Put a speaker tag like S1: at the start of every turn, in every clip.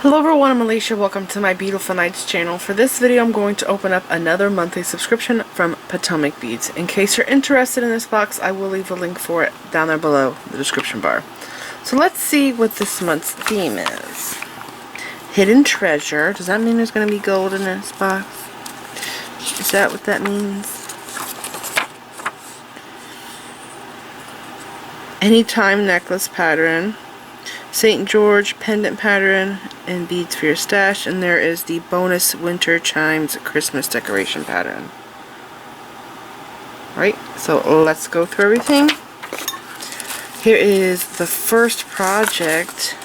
S1: Hello everyone, I'm Alicia. Welcome to my Beautiful Nights channel. For this video, I'm going to open up another monthly subscription from Potomac Beads. In case you're interested in this box, I will leave a link for it down there below the description bar. So let's see what this month's theme is. Hidden treasure. Does that mean there's going to be gold in this box? Is that what that means? Anytime necklace pattern. St. George pendant pattern and beads for your stash, and there is the bonus winter chimes Christmas decoration pattern. Alright, so let's go through everything. Here is the first project,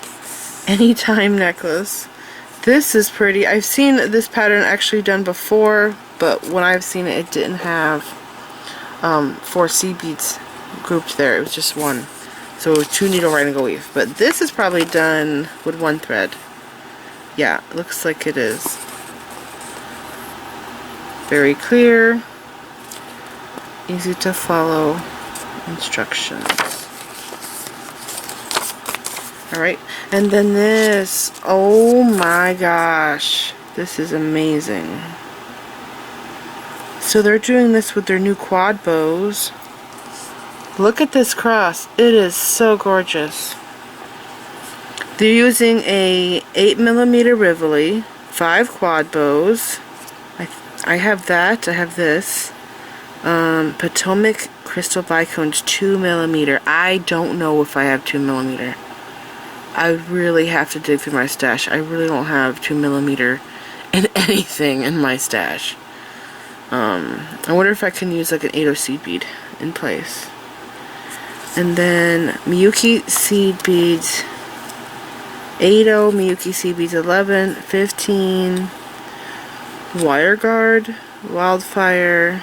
S1: Anytime necklace. This is pretty. I've seen this pattern actually done before, but when I've seen it, it didn't have 4 seed beads grouped there. It was just one. So 2 needle right angle weave. But this is probably done with 1 thread. Yeah, it looks like it is. Very clear. Easy to follow instructions. Alright, and then this. Oh my gosh. This is amazing. So they're doing this with their new quad bows. Look at this cross. It is so gorgeous. They're using a 8mm Rivoli, 5 quad bows. I have that. I have this. Potomac Crystal Bicones 2mm. I don't know if I have 2mm. I really have to dig through my stash. I really don't have 2mm in anything in my stash. I wonder if I can use like an 8/0 seed bead in place. And then Yuki Seed Beads 8/0, Yuki Seed Beads 11, 15, Wire Guard, Wildfire,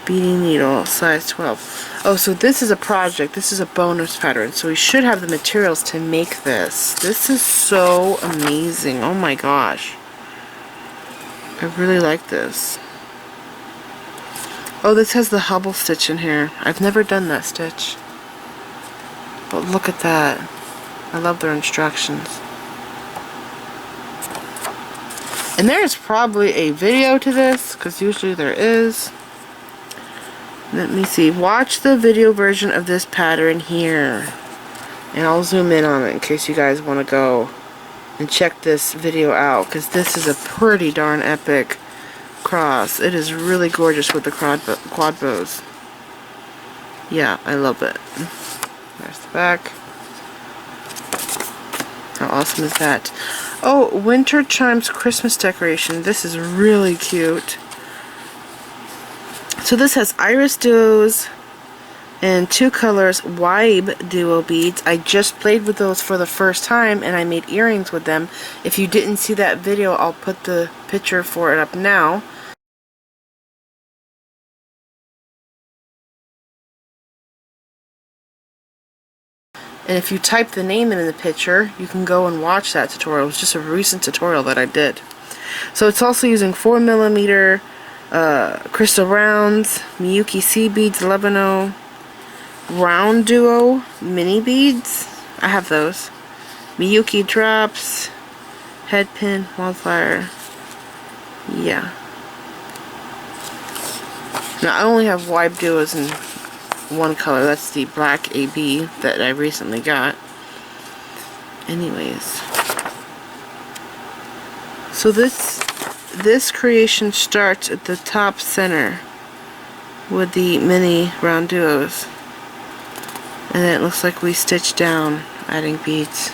S1: Beading Needle, size 12. Oh, so this is a project. This is a bonus pattern. So we should have the materials to make this. This is so amazing. Oh my gosh. I really like this. Oh, this has the Hubble stitch in here. I've never done that stitch. But look at that. I love their instructions. And there's probably a video to this, because usually there is. Let me see. Watch the video version of this pattern here. And I'll zoom in on it in case you guys want to go and check this video out, because this is a pretty darn epic cross. It is really gorgeous with the quad bows. Yeah, I love it. There's the back. How awesome is that? Oh, Winter Chimes Christmas decoration. This is really cute. So this has Iris Duos and 2 colors Wibe Duo beads. I just played with those for the first time and I made earrings with them. If you didn't see that video, I'll put the picture for it up now. And if you type the name in the picture, you can go and watch that tutorial. It was just a recent tutorial that I did. So it's also using 4mm crystal rounds, Yuki Seaweed beads 11/0, round duo mini beads. I have those. Yuki drops, head pin, wildfire. Yeah. Now I only have wide duos and 1 color. That's the black AB that I recently got. Anyways, so this creation starts at the top center with the mini round duos, and then it looks like we stitch down adding beads.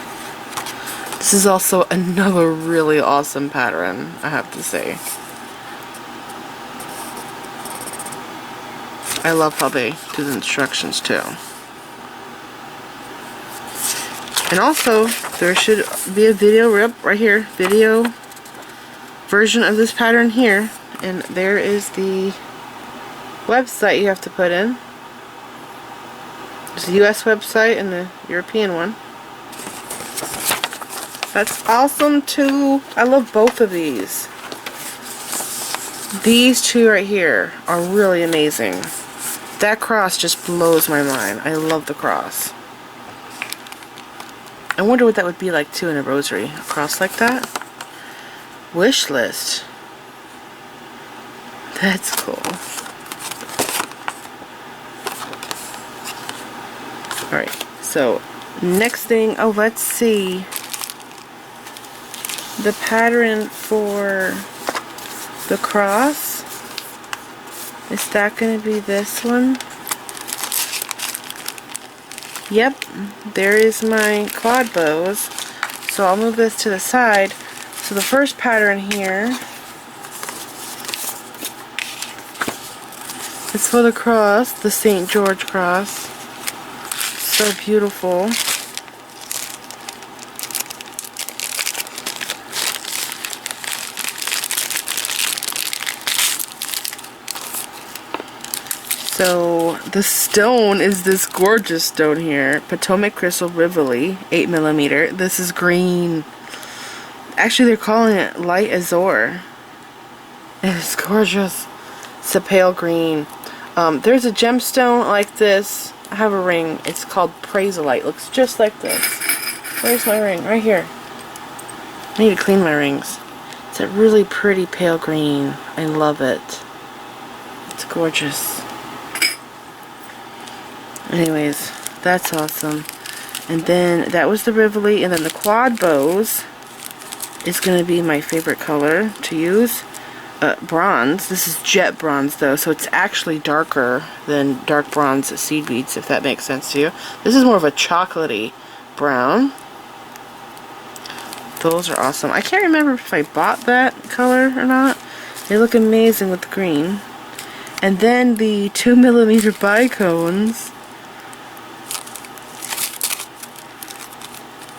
S1: This is also another really awesome pattern, I have to say. I love how they do the instructions too. And also, there should be a video right here, video version of this pattern here. And there is the website you have to put in. There's the US website and the European one. That's awesome too. I love both of these. These 2 right here are really amazing. That cross just blows my mind. I love the cross. I wonder what that would be like too in a rosary. Across like that. Wish list. That's cool. Alright, so next thing, oh, let's see. The pattern for the cross. Is that going to be this one? Yep, there is my quad bows. So I'll move this to the side. So the first pattern here is for the cross, the St. George cross. So beautiful. So the stone is this gorgeous stone here, Potomac Crystal Rivoli, 8mm. This is green. Actually, they're calling it light azure. It is gorgeous. It's a pale green. There's a gemstone like this. I have a ring. It's called Praisolite. Looks just like this. Where's my ring? Right here. I need to clean my rings. It's a really pretty pale green. I love it. It's gorgeous. Anyways, that's awesome. And then that was the Rivoli, and then the quad bows is going to be my favorite color to use. Bronze. This is jet bronze though, so it's actually darker than dark bronze seed beads, if that makes sense to you. This is more of a chocolatey brown. Those are awesome. I can't remember if I bought that color or not. They look amazing with the green. And then the 2mm bicones.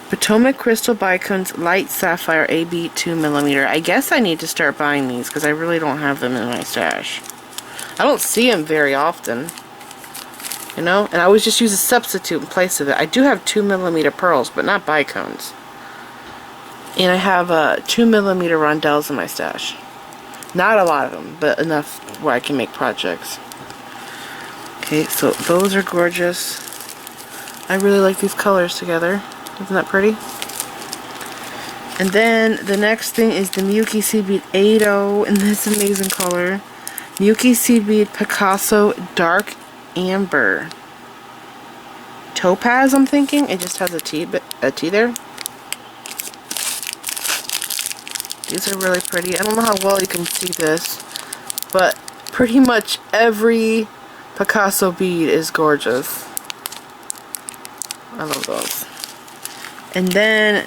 S1: Potomac Crystal Bicones Light Sapphire AB 2mm. I guess I need to start buying these because I really don't have them in my stash. I don't see them very often. You know? And I always just use a substitute in place of it. I do have 2mm pearls, but not bicones. And I have 2mm rondelles in my stash. Not a lot of them, but enough where I can make projects. Okay, so those are gorgeous. I really like these colors together. Isn't that pretty? And then the next thing is the Yuki Seaweed 80 in this amazing color. Yuki Seaweed Picasso Dark Amber. Topaz, I'm thinking. It just has a T there. These are really pretty. I don't know how well you can see this, but pretty much every Picasso bead is gorgeous. I love those. And then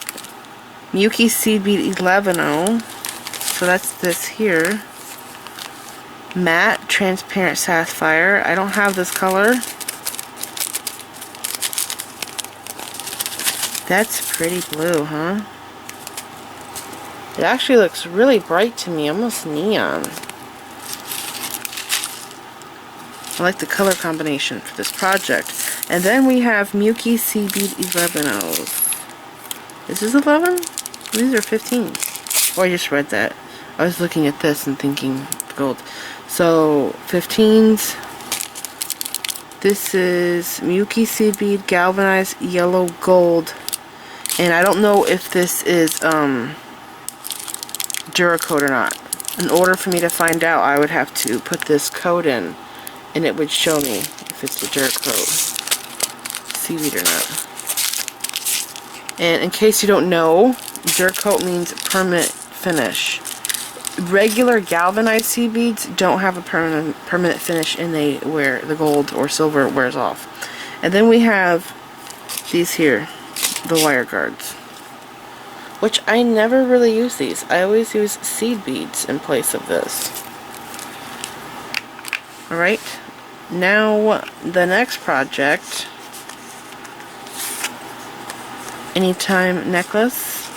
S1: Yuki Seaweed 11, so that's this here. Matte Transparent Sapphire. I don't have this color. That's pretty blue, huh? It actually looks really bright to me, almost neon. I like the color combination for this project. And then we have Yuki Seaweed 11. This is 11? These are 15. Oh, I just read that. I was looking at this and thinking gold. So, 15s. This is Yuki Seaweed Galvanized Yellow Gold. And I don't know if this is Duracoat or not. In order for me to find out, I would have to put this code in, and it would show me if it's the Duracoat seaweed or not. And in case you don't know, Duracoat means permanent finish. Regular galvanized seed beads don't have a permanent finish, and they wear the gold or silver wears off. And then we have these here, the wire guards, which I never really use these. I always use seed beads in place of this. Alright, now the next project, Anytime necklace.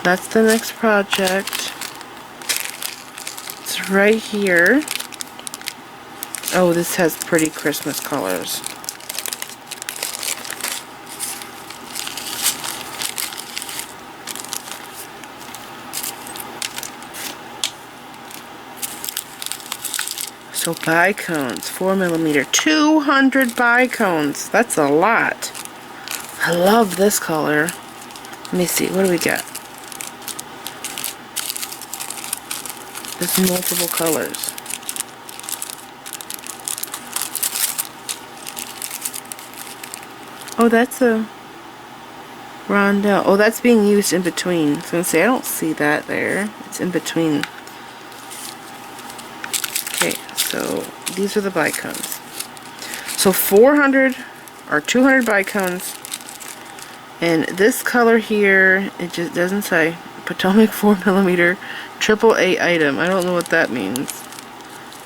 S1: That's the next project. It's right here. Oh, this has pretty Christmas colors. So bicones, 4mm, 200 bicones. That's a lot. I love this color. Let me see, what do we got? There's multiple colors. Oh, that's a Rondelle. Oh, that's being used in between. So I was gonna say, I don't see that there. It's in between. Okay, so these are the bicones. So 400 or 200 bicones. And this color here, it just doesn't say. Potomac 4mm AAA item. I don't know what that means.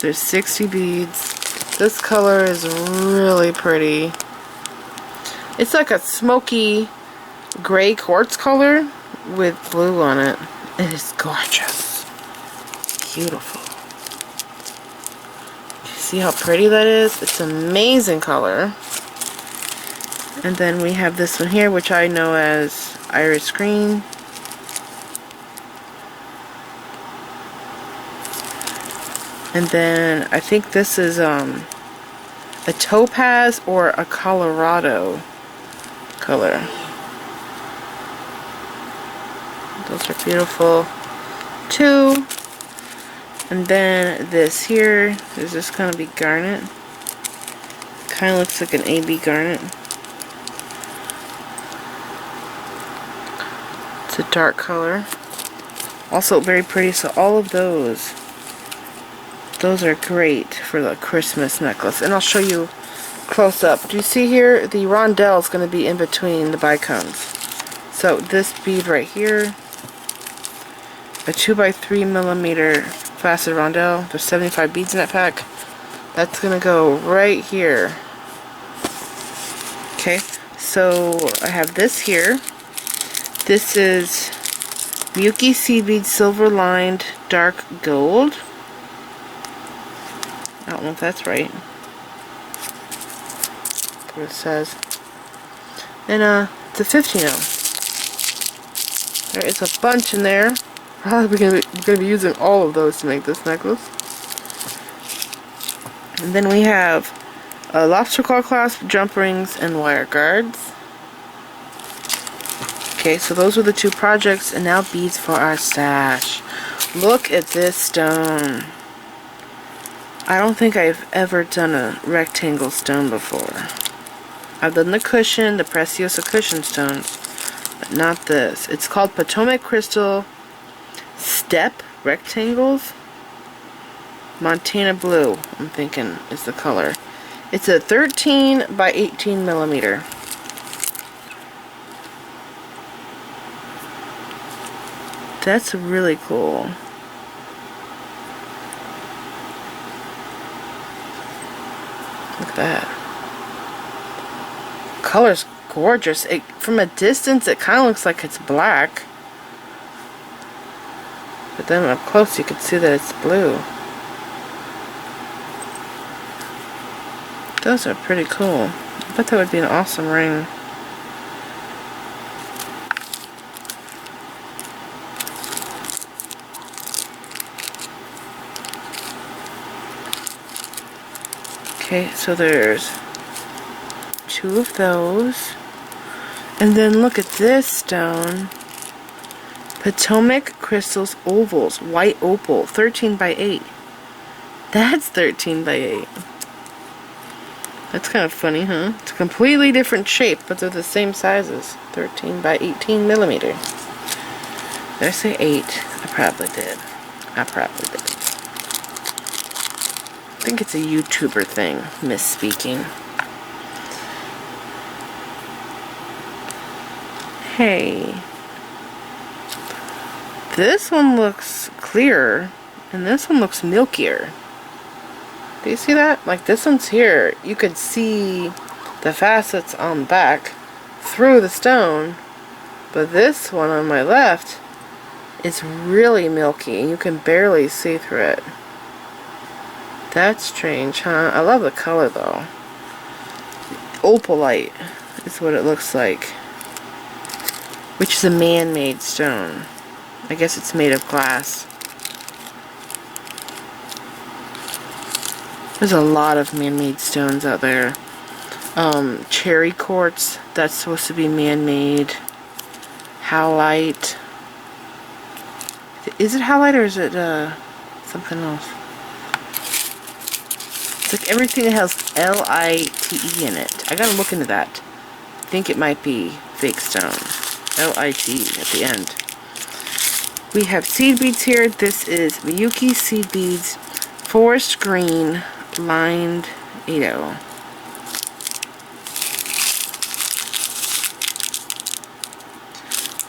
S1: There's 60 beads. This color is really pretty. It's like a smoky gray quartz color with blue on it. It is gorgeous. Beautiful. You see how pretty that is? It's an amazing color. And then we have this one here, which I know as iris green. And then I think this is a topaz or a Colorado color. Those are beautiful too. And then this here is just gonna be garnet. Kind of looks like an AB garnet. It's a dark color. Also very pretty. So all of those are great for the Christmas necklace. And I'll show you close up. Do you see here? The Rondelle is going to be in between the bicones. So this bead right here, a 2x3mm faceted Rondelle. There's 75 beads in that pack. That's going to go right here. Okay, so I have this here. This is Yuki Seaweed silver lined dark gold. I don't know if that's right. What it says. And it's a 15-ohm. There is a bunch in there. Probably we're gonna be using all of those to make this necklace. And then we have lobster claw clasp, jump rings, and wire guards. Okay, so those were the two projects, and now beads for our stash. Look at this stone. I don't think I've ever done a rectangle stone before. I've done the cushion, the Preciosa cushion stones, but not this. It's called Potomac Crystal Step Rectangles. Montana Blue, I'm thinking, is the color. It's a 13 by 18mm. That's really cool. Look at that. Color's gorgeous. From a distance, it kind of looks like it's black. But then up close, you can see that it's blue. Those are pretty cool. I bet that would be an awesome ring. Okay, so there's two of those. And then look at this stone. Potomac Crystals Ovals, white opal, 13 by 8. That's 13 by 8. That's kind of funny, huh? It's a completely different shape, but they're the same sizes. 13 by 18mm. Did I say 8? I probably did. I think it's a YouTuber thing, misspeaking. Hey. This one looks clearer, and this one looks milkier. Do you see that? Like this one's here. You could see the facets on the back through the stone, but this one on my left is really milky, and you can barely see through it. That's strange, huh? I love the color though. Opalite is what it looks like, which is a man-made stone. I guess it's made of glass. There's a lot of man-made stones out there. cherry quartz. That's supposed to be man-made. Howlite. Is it howlite or is it something else? It's like everything that has L-I-T-E in it. I gotta look into that. I think it might be fake stone. L-I-T-E at the end. We have seed beads here. This is Yuki Seaweed's Forest Green Lined 8-0.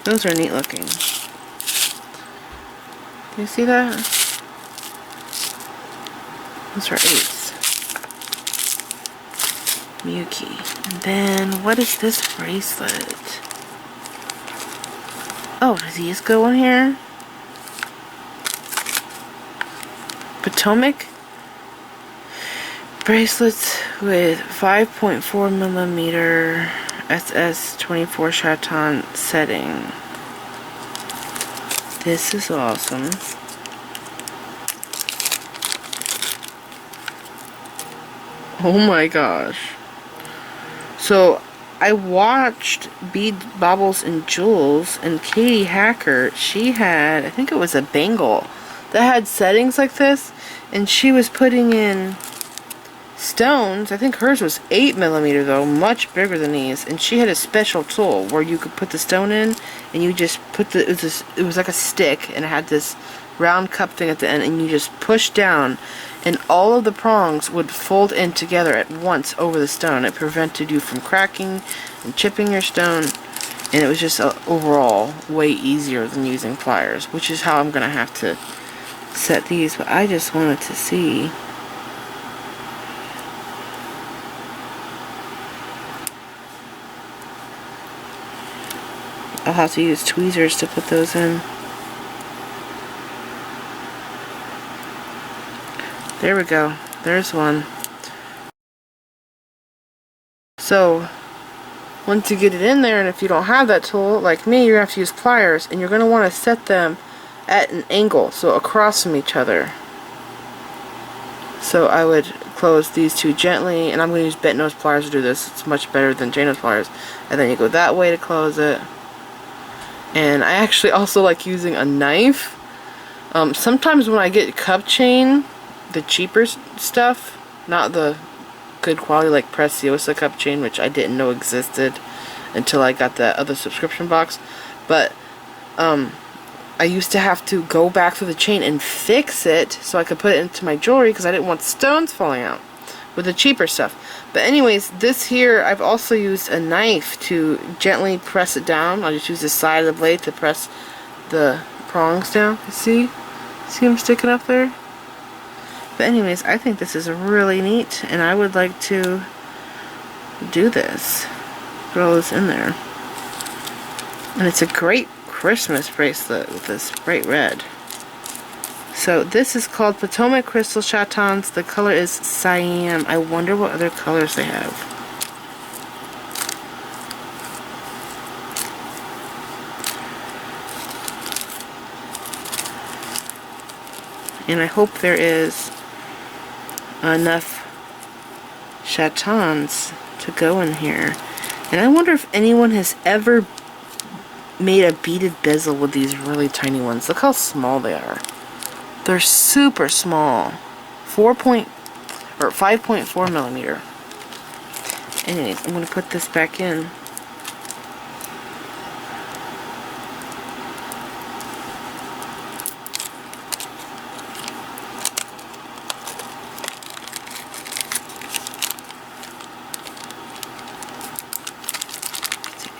S1: Those are neat looking. Do you see that? Those are 8s. Yuki. And then, what is this bracelet? Oh, does these go in here? Potomac bracelets with 5.4 millimeter SS24 Chaton setting. This is awesome. Oh my gosh. So I watched Bead, Baubles, and Jewels, and Katie Hacker, she had, I think it was a bangle that had settings like this, and she was putting in stones. I think hers was 8 millimeter though, much bigger than these, and she had a special tool where you could put the stone in, and you just put the, it was like a stick, and it had this round cup thing at the end, and you just push down, and all of the prongs would fold in together at once over the stone. It prevented you from cracking and chipping your stone, and it was just overall way easier than using pliers, which is how I'm gonna have to set these. But I just wanted to see. I'll have to use tweezers to put those in. There we go. There's one. So, once you get it in there, and if you don't have that tool, like me, you're going to have to use pliers, and you're going to want to set them at an angle, so across from each other. So I would close these two gently, and I'm going to use bent nose pliers to do this. It's much better than chain nose pliers. And then you go that way to close it. And I actually also like using a knife. Sometimes when I get cup chain, the cheaper stuff, not the good quality like Preciosa cup chain, which I didn't know existed until I got that other subscription box, but I used to have to go back through the chain and fix it so I could put it into my jewelry because I didn't want stones falling out with the cheaper stuff. But anyways, this here, I've also used a knife to gently press it down. I'll just use the side of the blade to press the prongs down. See them sticking up there? But anyways, I think this is really neat, and I would like to do this. Put all this in there. And it's a great Christmas bracelet with this bright red. So this is called Potomac Crystal Chatons. The color is cyan. I wonder what other colors they have. And I hope there is enough Chatons to go in here. And I wonder if anyone has ever made a beaded bezel with these really tiny ones. Look how small they are. They're super small. 5.4 millimeter. Anyways, I'm going to put this back in.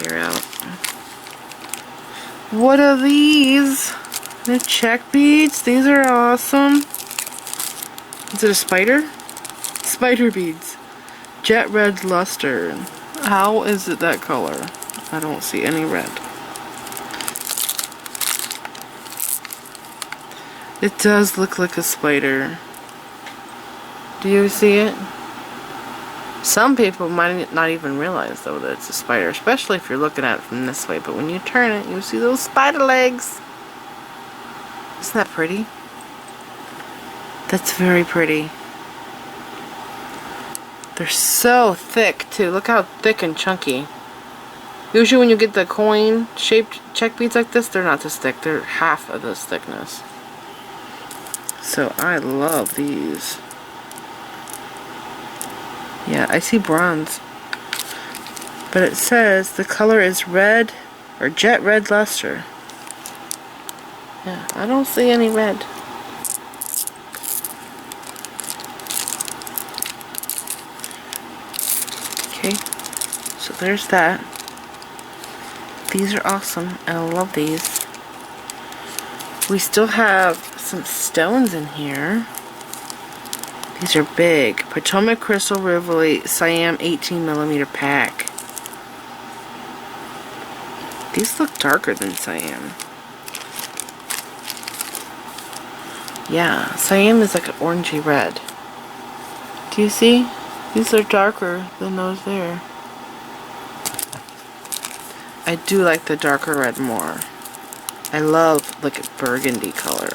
S1: Air out. What are these? The Czech beads. These are awesome. Is it a spider? Spider beads. Jet red luster. How is it that color? I don't see any red. It does look like a spider. Do you see it? Some people might not even realize, though, that it's a spider, especially if you're looking at it from this way. But when you turn it, you'll see those spider legs. Isn't that pretty? That's very pretty. They're so thick too. Look how thick and chunky. Usually when you get the coin shaped Czech beads like this, they're not this thick. They're half of this thickness. So I love these. Yeah, I see bronze. But it says the color is red or jet red luster. Yeah, I don't see any red. Okay, so there's that. These are awesome. I love these. We still have some stones in here. These are big. Potomac Crystal Rivoli Siam 18mm pack. These look darker than Siam. Yeah, Siam is like an orangey red. Do you see? These are darker than those there. I do like the darker red more. I love like a burgundy color.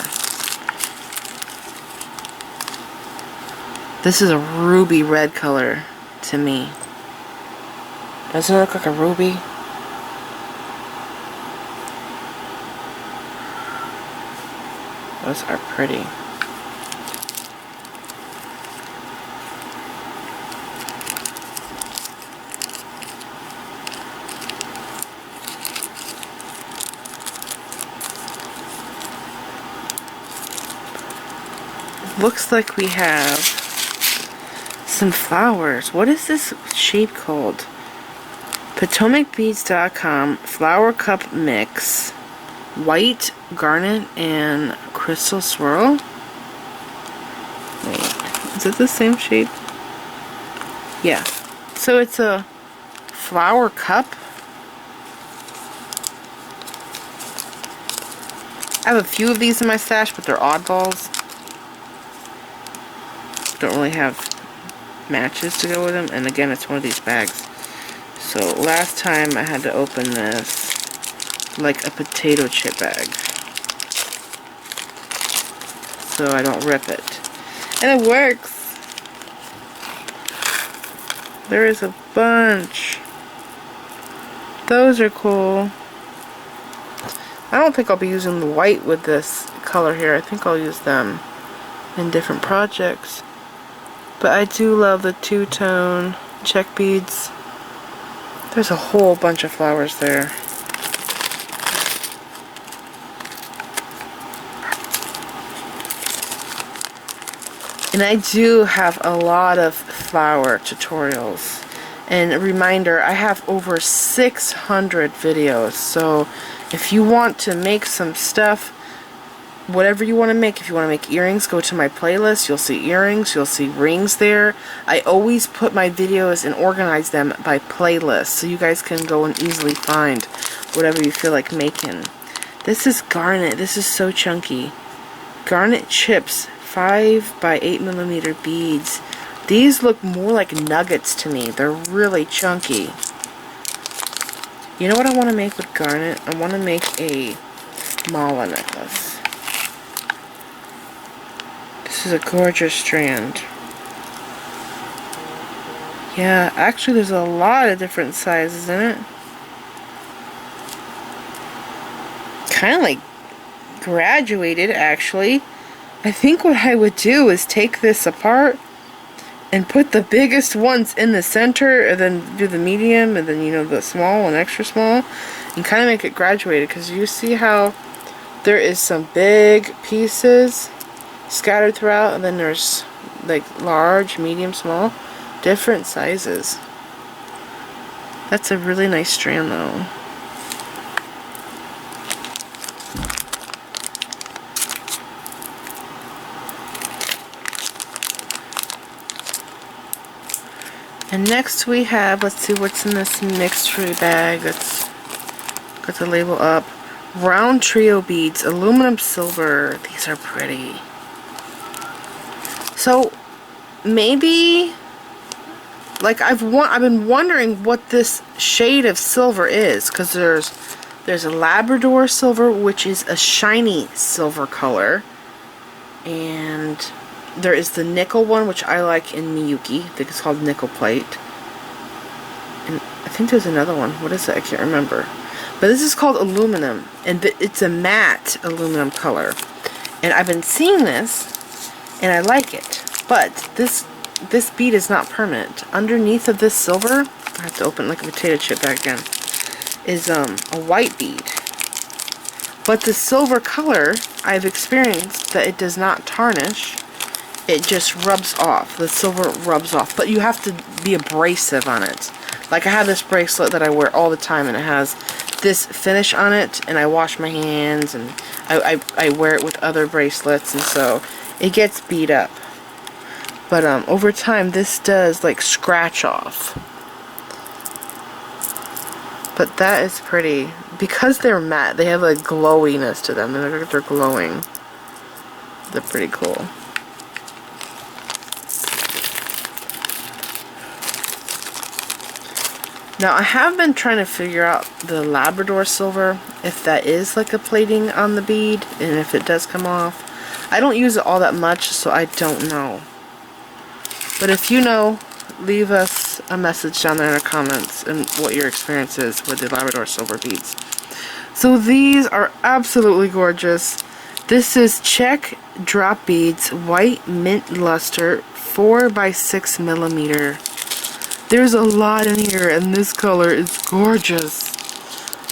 S1: This is a ruby red color to me. Doesn't it look like a ruby? Those are pretty. Looks like we have some flowers. What is this shape called? PotomacBeads.com Flower Cup Mix. White, garnet, and crystal swirl. Wait, is it the same shape? Yeah. So it's a flower cup. I have a few of these in my stash, but they're oddballs. Don't really have matches to go with them, and again, it's one of these bags. So last time I had to open this like a potato chip bag, so I don't rip it, and it works. There is a bunch. Those are cool. I don't think I'll be using the white with this color here. I think I'll use them in different projects. But I do love the two-tone Czech beads. There's a whole bunch of flowers there. And I do have a lot of flower tutorials. And a reminder, I have over 600 videos. So if you want to make some stuff, whatever you want to make, if you want to make earrings, go to my playlist. You'll see earrings, you'll see rings there. I always put my videos and organize them by playlist, so you guys can go and easily find whatever you feel like making. This is garnet. This is so chunky. Garnet chips, 5 by 8mm beads. These look more like nuggets to me. They're really chunky. You know what I want to make with garnet? I want to make a mala necklace. This is a gorgeous strand. Yeah, actually there's a lot of different sizes in it. Kind of like graduated, actually. I think what I would do is take this apart and put the biggest ones in the center, and then do the medium, and then, you know, the small and extra small, and kind of make it graduated, because you see how there is some big pieces scattered throughout, and then there's like large, medium, small, different sizes. That's a really nice strand though. And next we have, let's see what's in this mixed fruit bag. That's got the label up. Round trio beads, aluminum silver. These are pretty. So maybe, like, I've been wondering what this shade of silver is, because there's a Labrador silver, which is a shiny silver color, and There is the nickel one, which I like in Miyuki. I think it's called nickel plate. And I think there's another one. What is it? I can't remember. But this is called aluminum, and it's a matte aluminum color. And I've been seeing this, and I like it. But this bead is not permanent. Underneath of this silver, I have to open like a potato chip back again, is a white bead. But the silver color, I've experienced that it does not tarnish. It just rubs off. The silver rubs off. But you have to be abrasive on it. Like I have this bracelet that I wear all the time, and it has this finish on it, and I wash my hands, and I wear it with other bracelets, and so it gets beat up. But over time, this does like scratch off. But that is pretty. Because they're matte, they have a glowiness to them. They're glowing. They're pretty cool. Now, I have been trying to figure out the Labrador silver, if that is like a plating on the bead, and if it does come off. I don't use it all that much, so I don't know. But if you know, leave us a message down there in the comments and what your experience is with the Labrador silver beads. So these are absolutely gorgeous. This is Czech drop beads, white mint luster, 4x6 millimeter. There's a lot in here, and this color is gorgeous.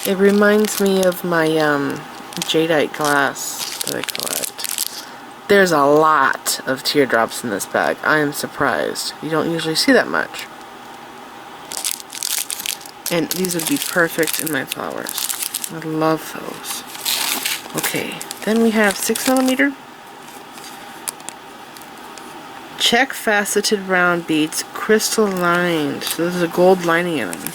S1: It reminds me of my jadeite glass that I collect. There's a lot of teardrops in this bag. I am surprised. You don't usually see that much. And these would be perfect in my flowers. I love those. Okay, then we have 6mm Czech faceted round beads, crystal lined. So there's a gold lining in them.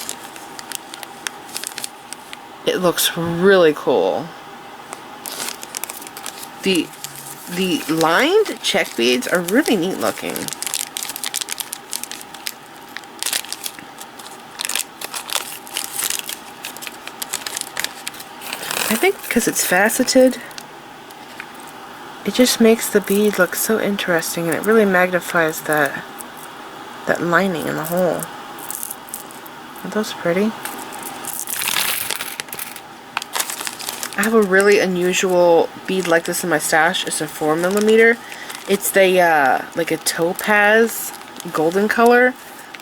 S1: It looks really cool. The lined Czech beads are really neat looking. I think because it's faceted, it just makes the bead look so interesting, and it really magnifies that lining in the hole. Aren't those pretty? I have a really unusual bead like this in my stash. It's a 4mm. It's the like a topaz golden color,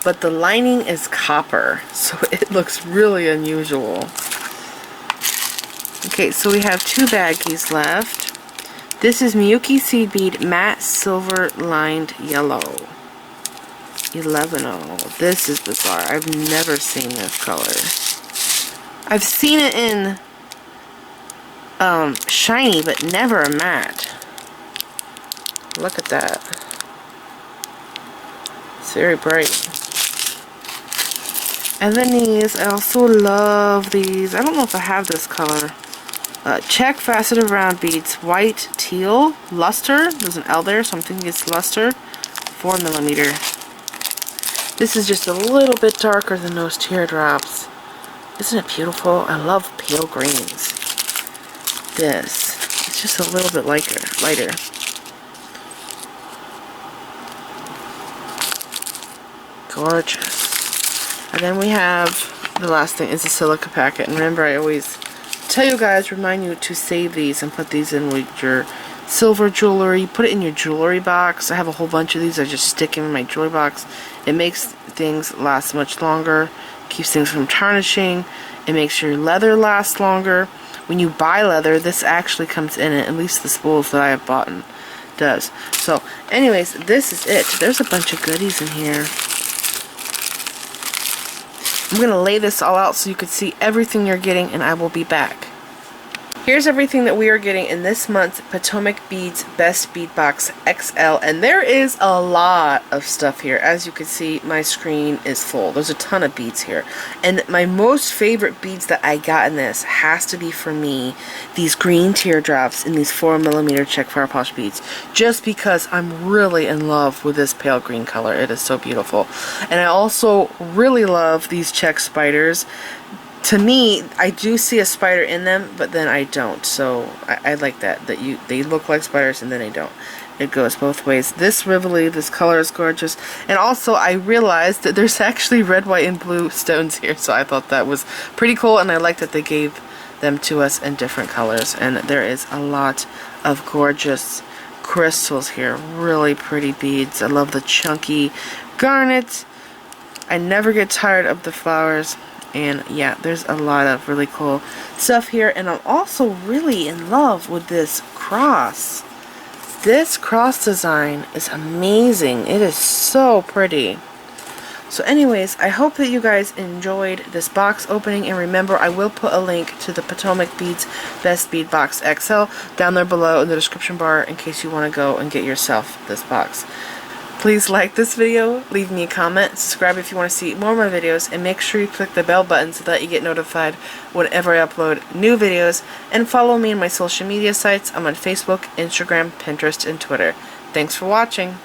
S1: but the lining is copper, so it looks really unusual. Okay, so we have 2 baggies left. This is Yuki Seaweed bead matte silver lined yellow. 11-0. This is bizarre. I've never seen this color. I've seen it in shiny, but never a matte. Look at that. It's very bright. And then these, I also love these. I don't know if I have this color. Czech faceted round beads, white, teal, luster. There's an L there, so I'm thinking it's luster. 4mm. This is just a little bit darker than those teardrops. Isn't it beautiful? I love pale greens. This, it's just a little bit lighter. Gorgeous. And then we have, the last thing is a silica packet. And remember, I always tell you guys, remind you to save these and put these in with your silver jewelry. Put it in your jewelry box. I have a whole bunch of these. I just stick them in my jewelry box. It makes things last much longer. Keeps things from tarnishing. It makes your leather last longer. When you buy leather, this actually comes in it. At least the spools that I have bought does. So, anyways, this is it. There's a bunch of goodies in here. I'm going to lay this all out so you can see everything you're getting, and I will be back. Here's everything that we are getting in this month's Potomac Beads Best Bead Box XL, and there is a lot of stuff here. As you can see, my screen is full. There's a ton of beads here, and my most favorite beads that I got in this has to be, for me, these green teardrops in these 4mm Czech Flower Polish beads, just because I'm really in love with this pale green color. It is so beautiful. And I also really love these Czech spiders. To me, I do see a spider in them, but then I don't. So I like that they look like spiders and then they don't. It goes both ways. This Rivoli, this color is gorgeous. And also I realized that there's actually red, white, and blue stones here. So I thought that was pretty cool, and I like that they gave them to us in different colors. And there is a lot of gorgeous crystals here. Really pretty beads. I love the chunky garnet. I never get tired of the flowers. And yeah, there's a lot of really cool stuff here. And I'm also really in love with this cross. This cross design is amazing. It is so pretty. So anyways, I hope that you guys enjoyed this box opening, and remember, I will put a link to the Potomac Beads Best Bead Box XL down there below in the description bar in case you want to go and get yourself this box. Please like this video, leave me a comment, subscribe if you want to see more of my videos, and make sure you click the bell button so that you get notified whenever I upload new videos, and follow me on my social media sites. I'm on Facebook, Instagram, Pinterest, and Twitter. Thanks for watching.